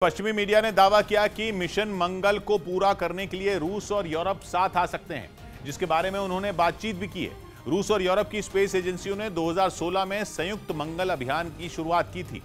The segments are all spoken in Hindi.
पश्चिमी मीडिया ने दावा किया कि मिशन मंगल को पूरा करने के लिए रूस और यूरोप साथ आ सकते हैं, जिसके बारे में उन्होंने बातचीत भी की है। रूस और यूरोप की स्पेस एजेंसियों ने 2016 में संयुक्त मंगल अभियान की शुरुआत की थी,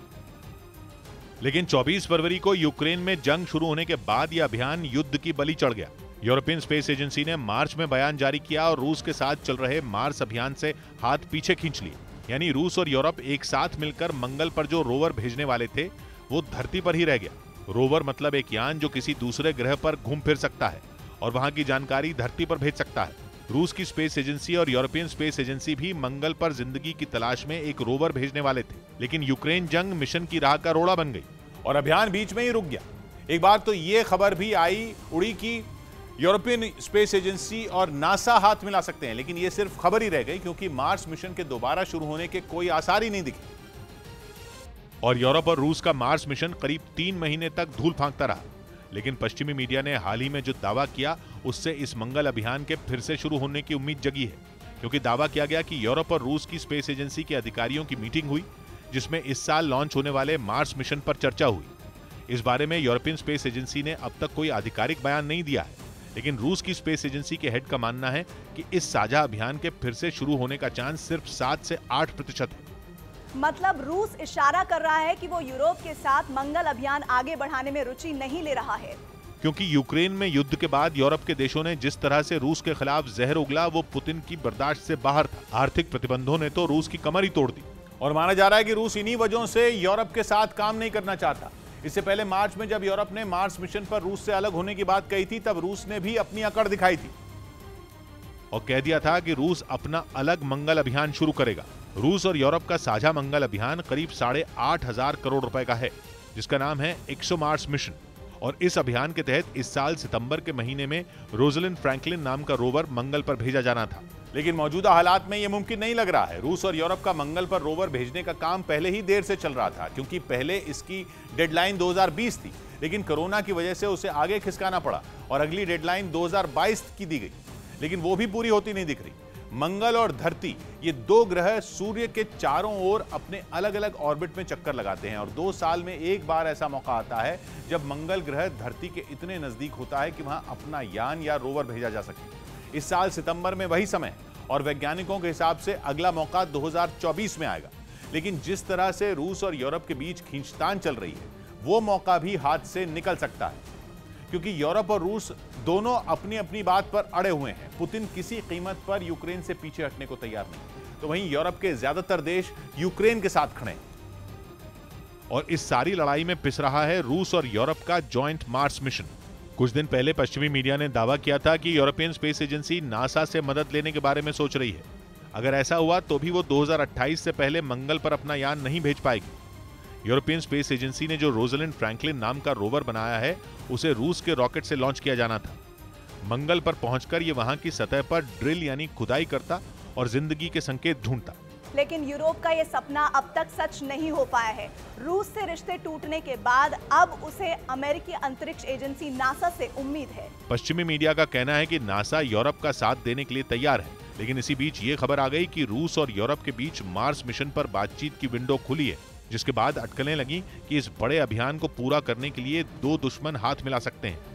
लेकिन 24 फरवरी को यूक्रेन में जंग शुरू होने के बाद यह अभियान युद्ध की बलि चढ़ गया। यूरोपियन स्पेस एजेंसी ने मार्च में बयान जारी किया और रूस के साथ चल रहे मार्स अभियान से हाथ पीछे खींच लिए। यानी रूस और यूरोप एक साथ मिलकर मंगल पर जो रोवर भेजने वाले थे वो धरती पर ही रह गया। रोवर मतलब एक यान जो किसी दूसरे ग्रह पर घूम फिर सकता है और वहां की जानकारी धरती पर भेज सकता है। रूस की स्पेस एजेंसी और यूरोपियन स्पेस एजेंसी भी मंगल पर जिंदगी की तलाश में एक रोवर भेजने वाले थे, लेकिन यूक्रेन जंग मिशन की राह का रोड़ा बन गई और अभियान बीच में ही रुक गया। एक बार तो ये खबर भी उड़ी कि यूरोपियन स्पेस एजेंसी और नासा हाथ मिला सकते हैं, लेकिन ये सिर्फ खबर ही रह गई, क्योंकि मार्स मिशन के दोबारा शुरू होने के कोई आसार ही नहीं दिखे और यूरोप और रूस का मार्स मिशन करीब 3 महीने तक धूल फांकता रहा। लेकिन पश्चिमी मीडिया ने हाल ही में जो दावा किया उससे इस मंगल अभियान के फिर से शुरू होने की उम्मीद जगी है, क्योंकि दावा किया गया कि यूरोप और रूस की स्पेस एजेंसी के अधिकारियों की मीटिंग हुई, जिसमें इस साल लॉन्च होने वाले मार्स मिशन पर चर्चा हुई। इस बारे में यूरोपियन स्पेस एजेंसी ने अब तक कोई आधिकारिक बयान नहीं दिया है, लेकिन रूस की स्पेस एजेंसी के हेड का मानना है कि इस साझा अभियान के फिर से शुरू होने का चांस सिर्फ 7 से 8% है। मतलब रूस इशारा कर रहा है कि वो यूरोप के साथ मंगल अभियान आगे बढ़ाने में रुचि नहीं ले रहा है, क्योंकि यूक्रेन में युद्ध के बाद यूरोप के देशों ने जिस तरह से रूस के खिलाफ जहर उगला वो पुतिन की बर्दाश्त से बाहर था। आर्थिक प्रतिबंधों ने तो रूस की कमर ही तोड़ दी और माना जा रहा है कि रूस इन्हीं वजहों से यूरोप के साथ काम नहीं करना चाहता। इससे पहले मार्च में जब यूरोप ने मार्स मिशन पर रूस से अलग होने की बात कही थी, तब रूस ने भी अपनी अकड़ दिखाई थी और कह दिया था कि रूस अपना अलग मंगल अभियान शुरू करेगा। रूस और यूरोप का साझा मंगल अभियान करीब 8,500 करोड़ रुपए का है, जिसका नाम है एक्सोमार्स मिशन। और इस अभियान के तहत इस साल सितंबर के महीने में रोजलिंड फ्रैंकलिन नाम का रोवर मंगल पर भेजा जाना था, लेकिन मौजूदा हालात में यह मुमकिन नहीं लग रहा है। रूस और यूरोप का मंगल पर रोवर भेजने का काम पहले ही देर से चल रहा था, क्योंकि पहले इसकी डेडलाइन 2020 थी, लेकिन कोरोना की वजह से उसे आगे खिसकाना पड़ा और अगली डेडलाइन 2022 की दी गई, लेकिन वो भी पूरी होती नहीं दिख रही। मंगल और धरती, ये 2 ग्रह सूर्य के चारों ओर अपने अलग अलग ऑर्बिट में चक्कर लगाते हैं और 2 साल में एक बार ऐसा मौका आता है जब मंगल ग्रह धरती के इतने नजदीक होता है कि वहां अपना यान या रोवर भेजा जा सके। इस साल सितंबर में वही समय और वैज्ञानिकों के हिसाब से अगला मौका 2024 में आएगा। लेकिन जिस तरह से रूस और यूरोप के बीच खींचतान चल रही है, वो मौका भी हाथ से निकल सकता है, क्योंकि यूरोप और रूस दोनों अपनी अपनी बात पर अड़े हुए हैं। पुतिन किसी कीमत पर यूक्रेन से पीछे हटने को तैयार नहीं, तो वहीं यूरोप के ज्यादातर देश यूक्रेन के साथ खड़े हैं और इस सारी लड़ाई में पिस रहा है रूस और यूरोप का जॉइंट मार्स मिशन। कुछ दिन पहले पश्चिमी मीडिया ने दावा किया था कि यूरोपियन स्पेस एजेंसी नासा से मदद लेने के बारे में सोच रही है। अगर ऐसा हुआ तो भी वो 2028 से पहले मंगल पर अपना यान नहीं भेज पाएगी। यूरोपियन स्पेस एजेंसी ने जो रोजलिंड फ्रैंकलिन नाम का रोवर बनाया है, उसे रूस के रॉकेट से लॉन्च किया जाना था। मंगल पर पहुंचकर ये वहां की सतह पर ड्रिल यानी खुदाई करता और जिंदगी के संकेत ढूंढता। लेकिन यूरोप का ये सपना अब तक सच नहीं हो पाया है। रूस से रिश्ते टूटने के बाद अब उसे अमेरिकी अंतरिक्ष एजेंसी नासा से उम्मीद है। पश्चिमी मीडिया का कहना है कि नासा यूरोप का साथ देने के लिए तैयार है, लेकिन इसी बीच ये खबर आ गई कि रूस और यूरोप के बीच मार्स मिशन पर बातचीत की विंडो खुली है, जिसके बाद अटकलें लगी कि इस बड़े अभियान को पूरा करने के लिए 2 दुश्मन हाथ मिला सकते हैं।